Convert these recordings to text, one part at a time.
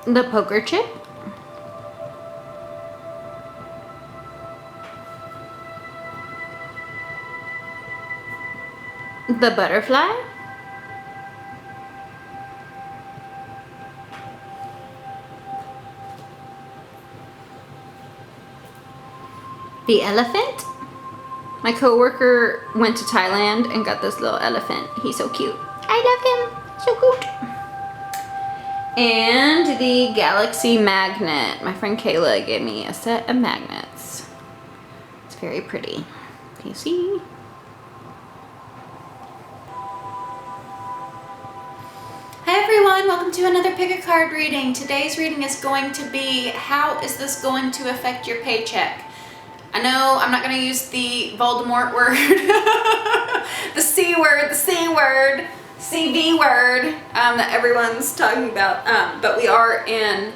The poker chip. The butterfly. The elephant. My coworker went to Thailand and got this little elephant. He's so cute. I love him. So cute. And the galaxy magnet. My friend Kayla gave me a set of magnets. It's very pretty. Can you see? Hi everyone, welcome to another pick a card reading. Today's reading is going to be, how is this going to affect your paycheck? I know I'm not going to use the Voldemort word, the C word, the C word, CV word that everyone's talking about, but we are in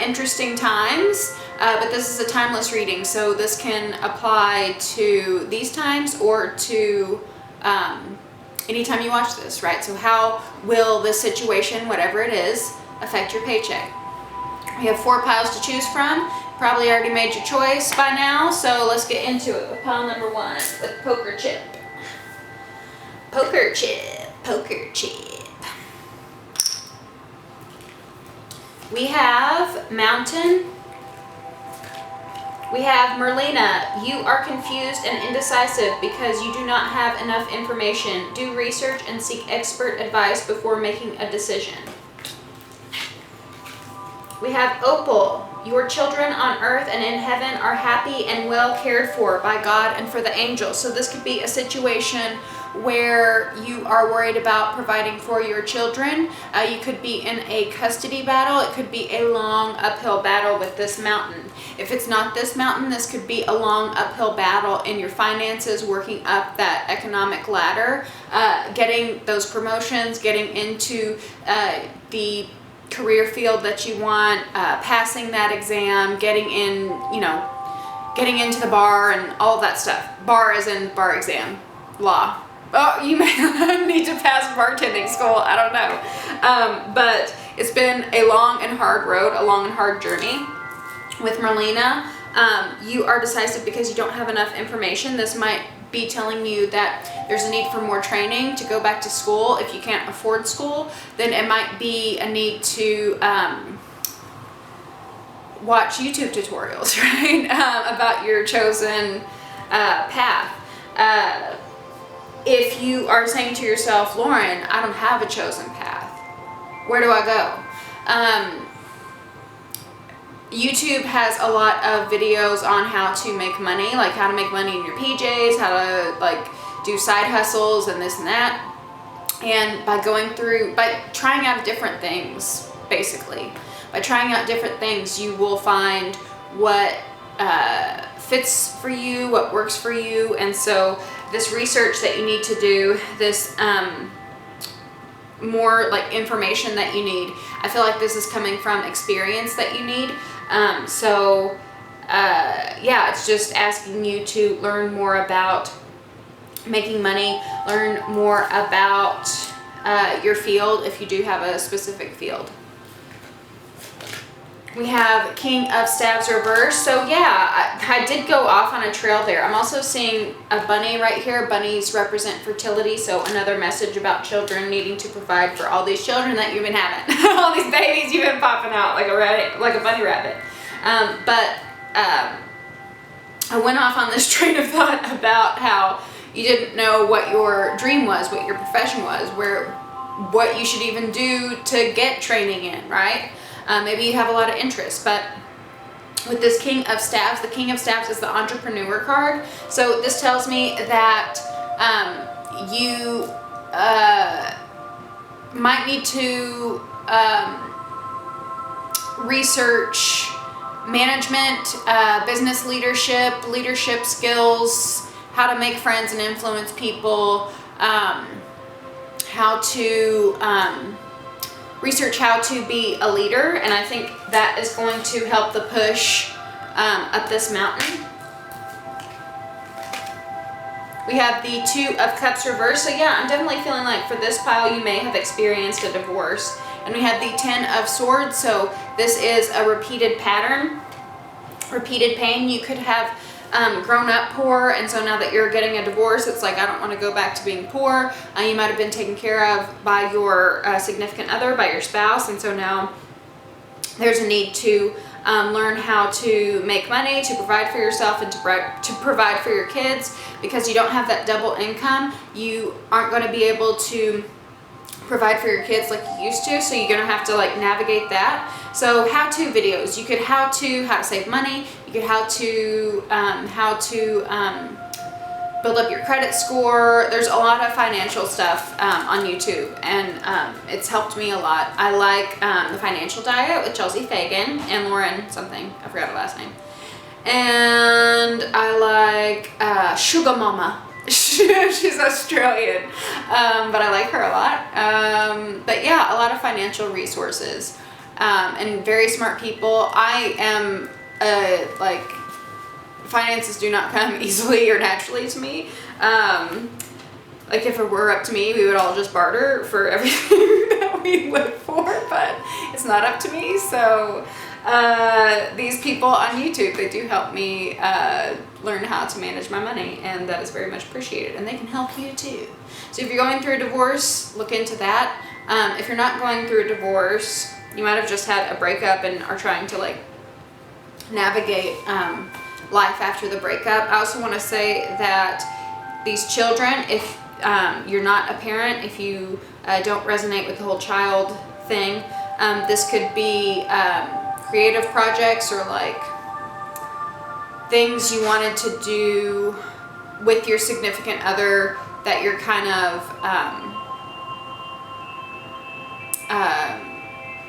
interesting times, but this is a timeless reading, so this can apply to these times or to anytime you watch this, right? So how will this situation, whatever it is, affect your paycheck? We have 4 piles to choose from. Probably already made your choice by now, so let's get into it with pile number 1 with poker chip. Poker chip, poker chip. We have Mountain. We have Merlina. You are confused and indecisive because you do not have enough information. Do research and seek expert advice before making a decision. We have Opal. Your children on earth and in heaven are happy and well cared for by God and for the angels. So this could be a situation where you are worried about providing for your children. You could be in a custody battle. It could be a long uphill battle with this mountain. If it's not this mountain, this could be a long uphill battle in your finances, working up that economic ladder, getting those promotions, getting into the career field that you want, passing that exam, getting in, getting into the bar and all of that stuff. Bar as in bar exam, law. Oh, you may need to pass bartending school, I don't know. But it's been a long and hard road, a long and hard journey with Merlina. You are decisive because you don't have enough information. This might be telling you that there's a need for more training to go back to school. If you can't afford school, then it might be a need to watch YouTube tutorials, right? About your chosen path. If you are saying to yourself, Lauren, I don't have a chosen path, where do I go? YouTube has a lot of videos on how to make money, like how to make money in your PJs, how to do side hustles and this and that. And by trying out different things, basically, by trying out different things, you will find what fits for you, what works for you. And so this research that you need to do, this more like information that you need, I feel like this is coming from experience that you need. Yeah, it's just asking you to learn more about making money, learn more about your field if you do have a specific field. We have King of Staves reverse. So yeah, I did go off on a trail there. I'm also seeing a bunny right here. Bunnies represent fertility, so another message about children needing to provide for all these children that you've been having. All these babies you've been popping out like a bunny rabbit. I went off on this train of thought about how you didn't know what your dream was, what your profession was, what you should even do to get training in, right? Maybe you have a lot of interest, but with this King of Staves, the King of Staves is the entrepreneur card. So this tells me that you might need to research management, business leadership skills, how to make friends and influence people, how to research how to be a leader, and I think that is going to help the push up this mountain. We have the 2 of Cups reversed. So yeah, I'm definitely feeling like for this pile you may have experienced a divorce. And we have the 10 of Swords, so this is a repeated pattern, repeated pain. You could have grown up poor, and so now that you're getting a divorce, it's like, I don't want to go back to being poor. You might have been taken care of by your significant other, by your spouse, and so now there's a need to learn how to make money, to provide for yourself, and to provide for your kids. Because you don't have that double income, you aren't going to be able to provide for your kids like you used to, so you're gonna have to like navigate that. So how-to videos, you could how to save money, you could how to build up your credit score. There's a lot of financial stuff on YouTube, and it's helped me a lot. I like The Financial Diet with Chelsea Fagan and Lauren something, I forgot her last name. And I like Sugar Mama. She's Australian, but I like her a lot. But yeah, a lot of financial resources and very smart people. I am like, finances do not come easily or naturally to me. Like if it were up to me, we would all just barter for everything that we live for, but it's not up to me. So these people on YouTube, they do help me learn how to manage my money, and that is very much appreciated, and they can help you too. So if you're going through a divorce, look into that. If you're not going through a divorce, you might have just had a breakup and are trying to like navigate life after the breakup. I also want to say that these children, if you're not a parent, if you don't resonate with the whole child thing, this could be creative projects or like things you wanted to do with your significant other that you're kind of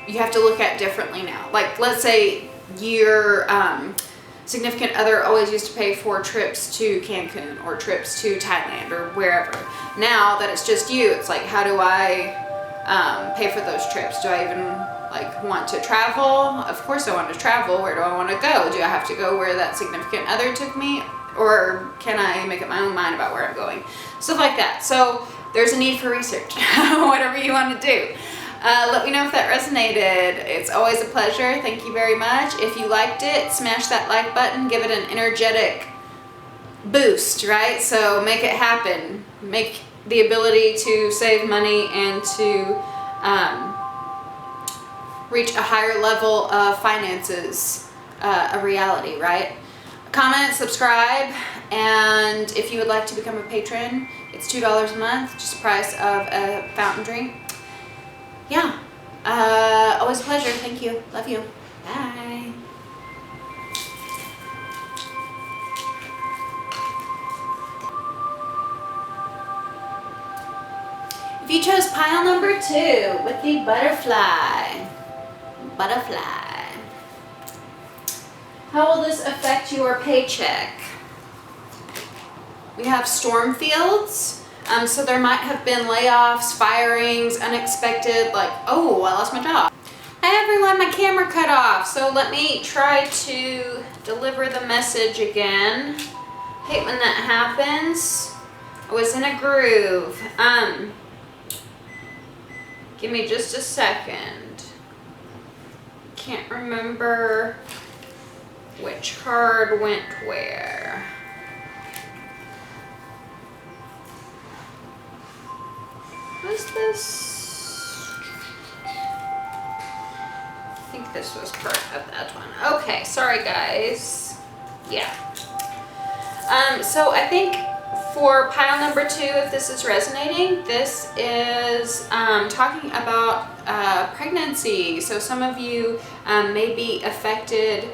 you have to look at differently now. Like let's say your significant other always used to pay for trips to Cancun or trips to Thailand or wherever. Now that it's just you, it's like, how do I pay for those trips? Do I even like want to travel? Of course I want to travel. Where do I want to go? Do I have to go where that significant other took me? Or can I make up my own mind about where I'm going? Stuff like that. So there's a need for research, whatever you want to do. Let me know if that resonated. It's always a pleasure. Thank you very much. If you liked it, smash that like button. Give it an energetic boost, right? So make it happen. Make the ability to save money and to reach a higher level of finances a reality, right? Comment, subscribe, and if you would like to become a patron, it's $2 a month, just the price of a fountain drink. Yeah, always a pleasure. Thank you. Love you. Bye. If you chose pile number 2 with the butterfly, how will this affect your paycheck? We have storm fields. So there might have been layoffs, firings, unexpected, like, oh, I lost my job. Hi everyone, my camera cut off. So let me try to deliver the message again. Hate when that happens. I was in a groove. Give me just a second. Can't remember which card went where. Was this? I think this was part of that one. Okay, sorry guys. Yeah. So I think for pile number 2, if this is resonating, this is talking about pregnancy. So some of you may be affected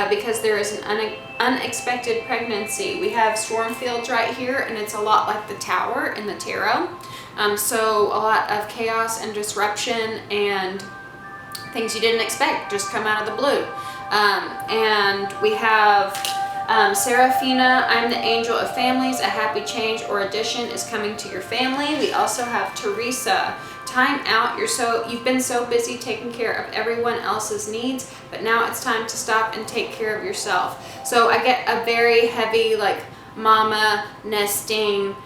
because there is an unexpected pregnancy. We have storm fields right here, and it's a lot like the Tower in the tarot. So a lot of chaos and disruption and things you didn't expect just come out of the blue. And we have Seraphina, I'm the angel of families. A happy change or addition is coming to your family. We also have Teresa, time out. You've been so busy taking care of everyone else's needs, but now it's time to stop and take care of yourself. So I get a very heavy like mama nesting,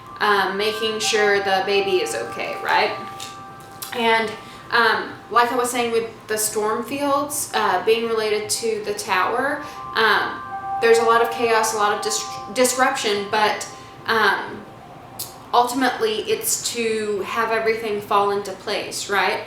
making sure the baby is okay, right? And like I was saying with the storm fields, being related to the tower, there's a lot of chaos, a lot of disruption, but ultimately it's to have everything fall into place, right?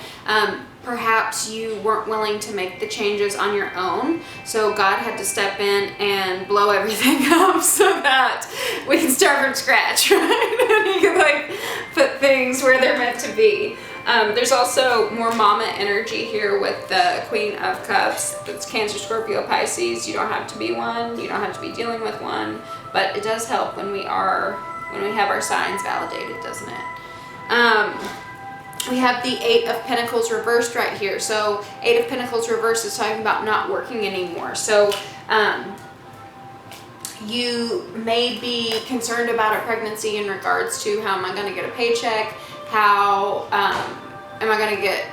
Perhaps you weren't willing to make the changes on your own, so God had to step in and blow everything up so that we can start from scratch, right? And He could like put things where they're meant to be. There's also more mama energy here with the Queen of Cups. That's Cancer, Scorpio, Pisces. You don't have to be one. You don't have to be dealing with one, but it does help when we have our signs validated, doesn't it? We have the Eight of Pentacles reversed right here. So Eight of Pentacles reversed is talking about not working anymore. So you may be concerned about a pregnancy in regards to how am I going to get a paycheck? How am I going to get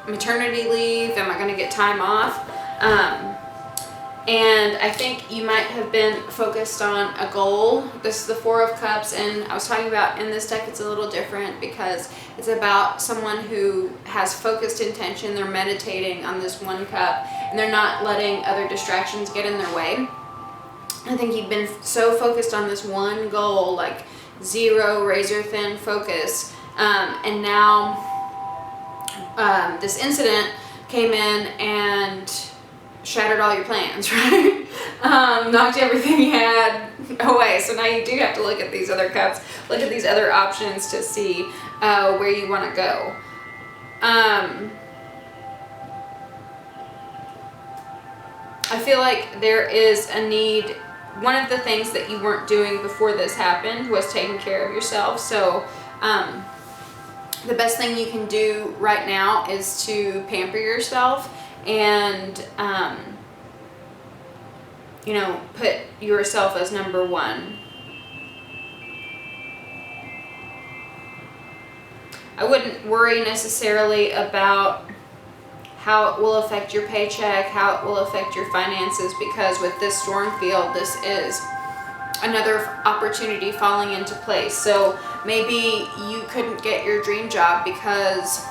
maternity leave? Am I going to get time off? And I think you might have been focused on a goal. This is the Four of Cups, and I was talking about in this deck it's a little different because it's about someone who has focused intention. They're meditating on this one cup and they're not letting other distractions get in their way. I think you've been so focused on this one goal, like zero razor thin focus, and now this incident came in and shattered all your plans, right? Knocked everything you had away. So now you do have to look at these other cups, look at these other options to see where you want to go. I feel like there is a need. One of the things that you weren't doing before this happened was taking care of yourself. So the best thing you can do right now is to pamper yourself and you know, put yourself as number one. I wouldn't worry necessarily about how it will affect your paycheck, how it will affect your finances, because with this storm field, this is another opportunity falling into place. So maybe you couldn't get your dream job because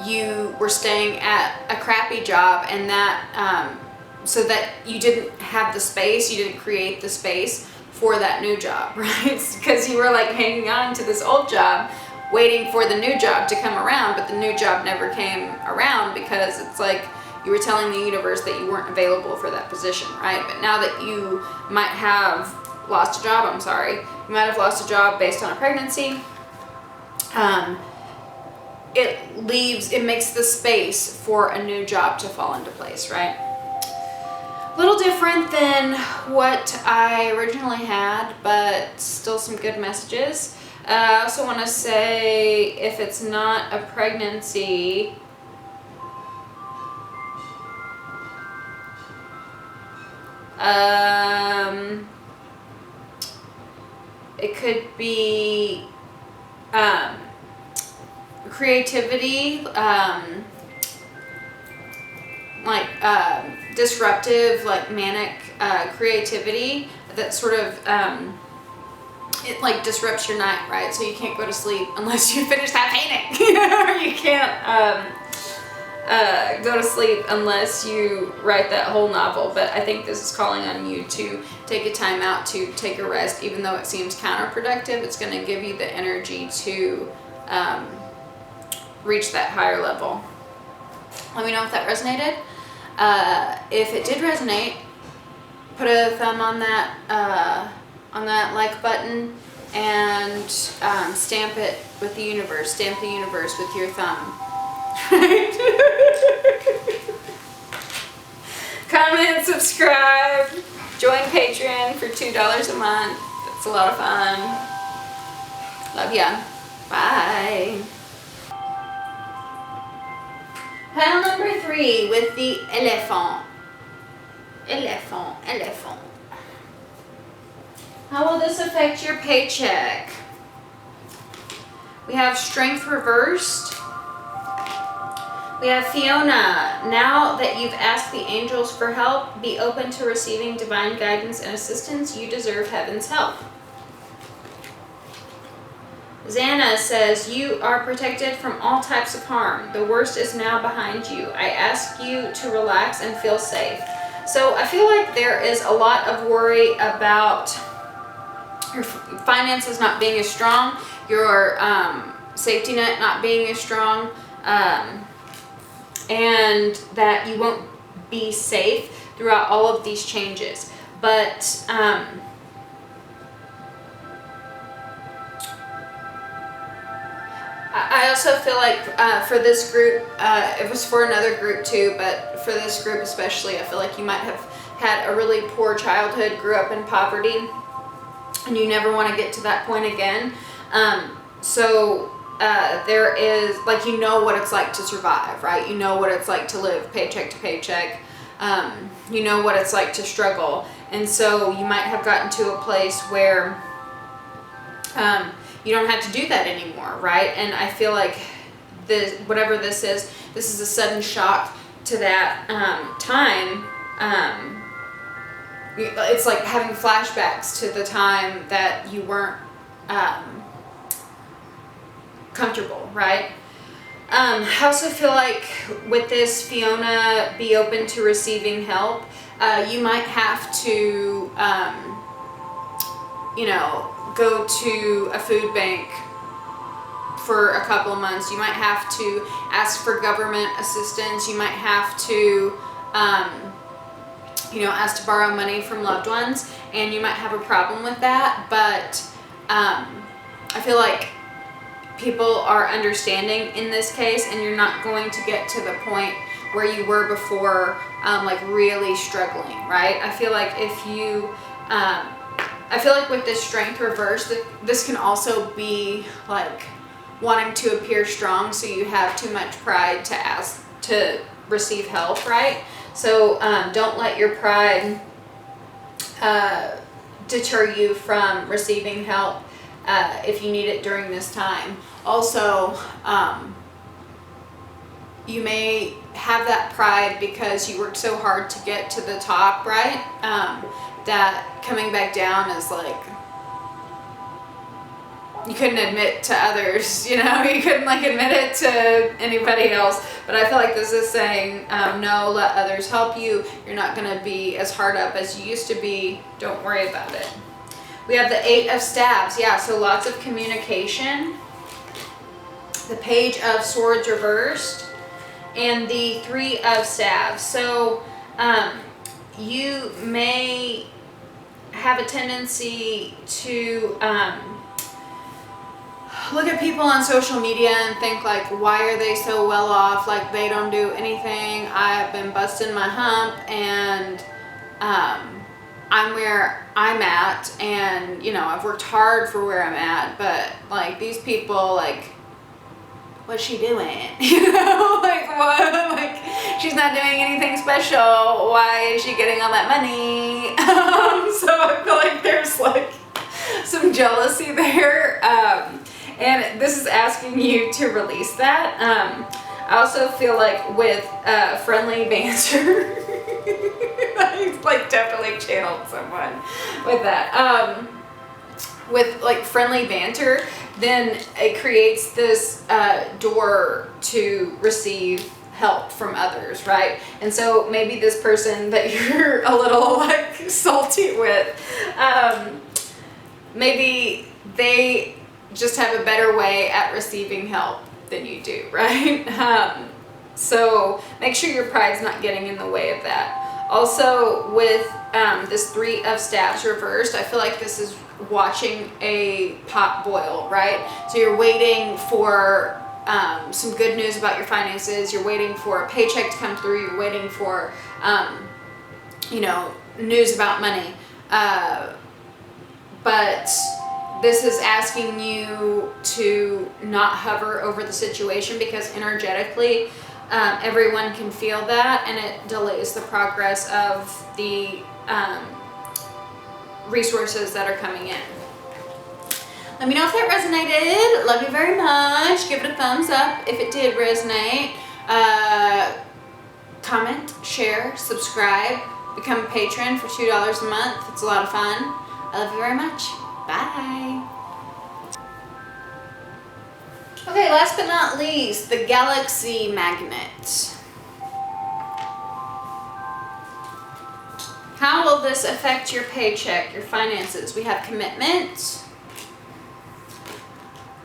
you were staying at a crappy job, and that so that you didn't have the space, you didn't create the space for that new job, right? Because you were like hanging on to this old job waiting for the new job to come around, but the new job never came around because it's like you were telling the universe that you weren't available for that position, right? But now that you might have lost a job, you might have lost a job based on a pregnancy, it makes the space for a new job to fall into place, right? A little different than what I originally had, but still some good messages. I also want to say, if it's not a pregnancy, it could be creativity, like disruptive, like manic creativity that sort of it like disrupts your night, right? So you can't go to sleep unless you finish that painting. Or you can't go to sleep unless you write that whole novel. But I think this is calling on you to take a time out, to take a rest. Even though it seems counterproductive, it's going to give you the energy to reach that higher level. Let me know if that resonated. If it did resonate, put a thumb on that like button and stamp it with the universe. Stamp the universe with your thumb. Comment, subscribe, join Patreon for $2 a month. It's a lot of fun. Love ya. Bye. Pile number 3 with the elephant. Elephant. How will this affect your paycheck? We have Strength reversed. We have Fiona. Now that you've asked the angels for help, be open to receiving divine guidance and assistance. You deserve heaven's help. Xana says, you are protected from all types of harm. The worst is now behind you. I ask you to relax and feel safe. So I feel like there is a lot of worry about your finances not being as strong, your safety net not being as strong, and that you won't be safe throughout all of these changes. But I also feel like for this group, it was for another group too, but for this group especially, I feel like you might have had a really poor childhood, grew up in poverty, and you never want to get to that point again. So there is, like, you know what it's like to survive, right? You know what it's like to live paycheck to paycheck. You know what it's like to struggle. And so you might have gotten to a place where you don't have to do that anymore, right? And I feel like this, whatever this is a sudden shock to that time. It's like having flashbacks to the time that you weren't comfortable, right? I also feel like with this, Fiona, be open to receiving help. You might have to, go to a food bank for a couple of months. You might have to ask for government assistance. You might have to, ask to borrow money from loved ones, and you might have a problem with that. But I feel like people are understanding in this case, and you're not going to get to the point where you were before, like really struggling, right? I feel like if you, I feel like with this strength reverse, this can also be like wanting to appear strong, so you have too much pride to ask to receive help, right? So don't let your pride deter you from receiving help if you need it during this time. Also, you may have that pride because you worked so hard to get to the top, right? That coming back down is like, you couldn't admit to others, you couldn't like admit it to anybody else. But I feel like this is saying, no, let others help you. You're not going to be as hard up as you used to be. Don't worry about it. We have the 8 of Staves. Yeah, so lots of communication. The Page of Swords reversed. And the 3 of Staves. So you may have a tendency to look at people on social media and think like, why are they so well off? Like, they don't do anything. I've been busting my hump, and I'm where I'm at, and I've worked hard for where I'm at, but like these people, like, what's she doing? Like, what? Like, she's not doing anything special. Why is she getting all that money? So I feel like there's like some jealousy there. And this is asking you to release that. I also feel like with friendly banter, I like definitely channeled someone with that. With like friendly banter, then it creates this door to receive help from others, right? And so maybe this person that you're a little like salty with, maybe they just have a better way at receiving help than you do, right? So make sure your pride's not getting in the way of that. Also with this 3 of Staves reversed, I feel like this is watching a pot boil, right? So you're waiting for some good news about your finances. You're waiting for a paycheck to come through. You're waiting for, news about money. But this is asking you to not hover over the situation, because energetically, everyone can feel that, and it delays the progress of the resources that are coming in. Let me know if that resonated. Love you very much. Give it a thumbs up if it did resonate. Comment, share, subscribe, become a patron for $2 a month. It's a lot of fun. I love you very much. Bye. Okay, last but not least, the galaxy magnet. How will this affect your paycheck, your finances? We have commitment.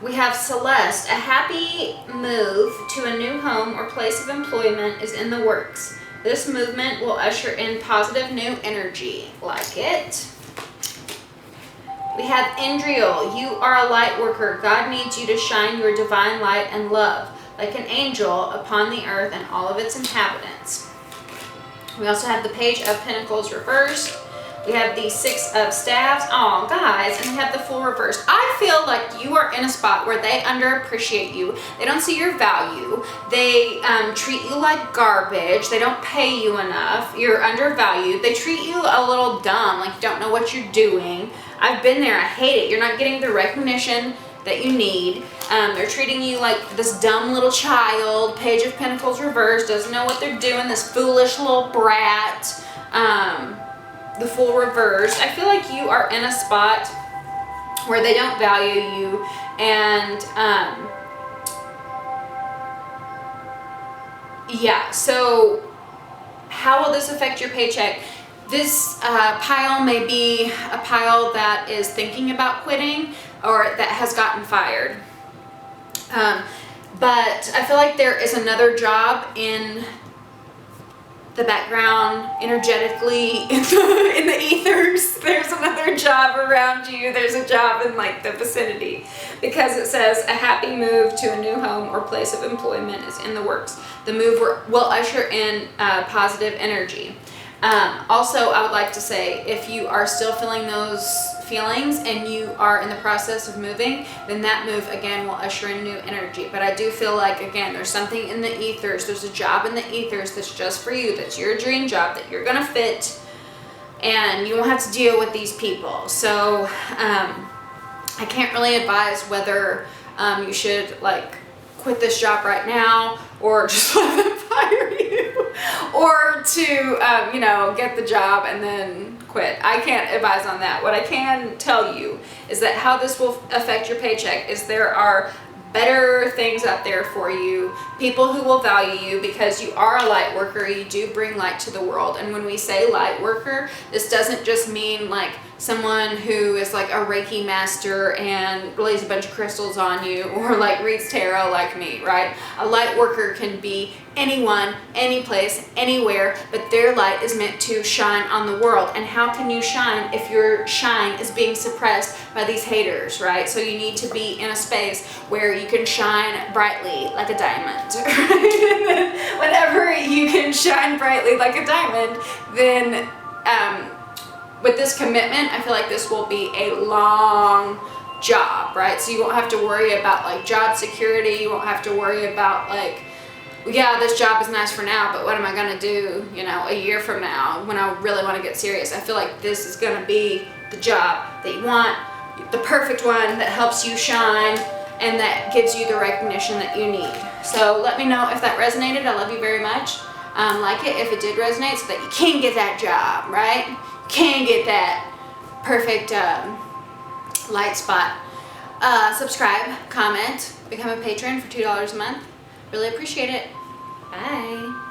We have Celeste. A happy move to a new home or place of employment is in the works. This movement will usher in positive new energy. Like it. We have Indriel. You are a light worker. God needs you to shine your divine light and love like an angel upon the earth and all of its inhabitants. We also have the Page of Pentacles reversed. We have the Six of Staves. Oh, guys, and we have the Fool reversed. I feel like you are in a spot where they underappreciate you. They don't see your value. They treat you like garbage. They don't pay you enough. You're undervalued. They treat you a little dumb, like you don't know what you're doing. I've been there. I hate it. You're not getting the recognition that you need. They're treating you like this dumb little child. Page of Pentacles reversed, doesn't know what they're doing, this foolish little brat. The Fool reversed. I feel like you are in a spot where they don't value you, and yeah, so how will this affect your paycheck? This pile may be a pile that is thinking about quitting or that has gotten fired. But I feel like there is another job in the background, energetically, in the ethers. There's another job around you. There's a job in like the vicinity, because it says a happy move to a new home or place of employment is in the works. The move will usher in positive energy. Also, I would like to say, if you are still feeling those feelings and you are in the process of moving, then that move again will usher in new energy. But I do feel like, again, there's something in the ethers. There's a job in the ethers that's just for you. That's your dream job that you're gonna fit, and you won't have to deal with these people. So I can't really advise whether you should like quit this job right now or just let them fire you, or to you know, get the job and then quit. I can't advise on that. What I can tell you is that how this will affect your paycheck is there are better things out there for you, people who will value you because you are a light worker. You do bring light to the world. And when we say light worker, this doesn't just mean like someone who is like a Reiki master and lays a bunch of crystals on you, or like reads tarot like me, right? A light worker can be anyone, any place, anywhere, but their light is meant to shine on the world. And how can you shine if your shine is being suppressed by these haters, right? So you need to be in a space where you can shine brightly like a diamond. Whenever you can shine brightly like a diamond, then with this commitment, I feel like this will be a long job, right? So you won't have to worry about like job security. You won't have to worry about like, yeah, this job is nice for now, but what am I gonna do, you know, a year from now when I really want to get serious? I feel like this is gonna be the job that you want, the perfect one that helps you shine and that gives you the recognition that you need. So let me know if that resonated. I love you very much. Like it if it did resonate, so that you can get that job, right? You can get that perfect light spot. Subscribe, comment, become a patron for $2 a month. Really appreciate it. Bye.